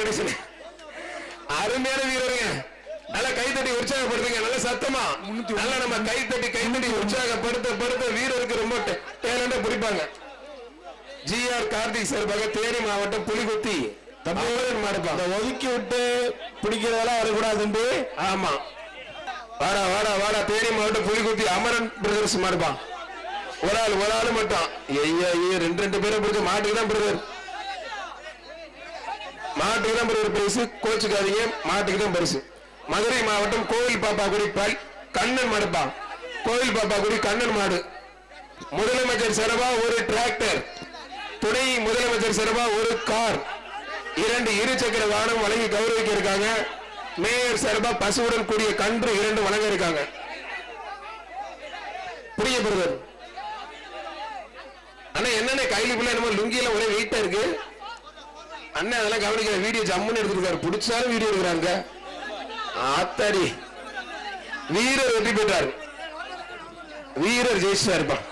கணேசன் அருமையான வீரருங்க. நல்லா கைத்தட்டி உற்சாகப்படுத்துங்க. நல்ல சத்தமா நல்லா நம்ம கைத்தட்டி உற்சாகப்படுத்த வீரருக்கு ரொம்ப டேலண்டா பிடிப்பாங்க. ஜிஆர் கார்த்திக் சார்பாக தேனி மாவட்டம் புலிகுத்தி ஒதுக்கி விட்டு பிடிக்கிறதெல்லாம் வரக்கூடாது. ஆமா, வாடா வாடா வாடா. தேனி மாவட்டம் புலிகுத்தி அமரன் பிரதர்ஸ் மாடுப்பா. ஒரு ஆள் மட்டும். ஐயா ரெண்டு பேரை பிடிச்ச மாட்டுக்கு தான் பிரதர். மாட்டுக்கு தான் பிரதர் பரிசு. கோச்சுக்காதீங்க, மாட்டுக்கு தான் பரிசு. மதுரை மாவட்டம் கோவில் பாப்பாக்குடி கண்ணன் மாடுப்பா. கோவில் பாப்பாக்குடி கண்ணன் மாடு. முதலமைச்சர் சார்பா ஒரு டிராக்டர், துணை முதலமைச்சர் சார்பா ஒரு கார், 2 இருசக்கர வாகனம் வழங்கி கௌரவிக்க இருக்காங்க. மேயர் சார்பா பசுவுடன் கூடிய கன்று 2 வழங்க இருக்காங்க. புரிய பிரதர் அண்ணா என்னென்ன கையிலுக்குள்ள நம்ம லுங்கியில ஒரே வெயிட்டா இருக்கு அண்ணன். அதெல்லாம் கவனிக்கிற வீடியோ ஜம்முன்னு எடுத்துருக்காரு. பிடிச்சாலும் வீடியோ எடுக்கிறாங்க. ஆத்தாடி வீரர் வெற்றி பெற்றார். வீரர் ஜெயிச்சா இருப்பான்.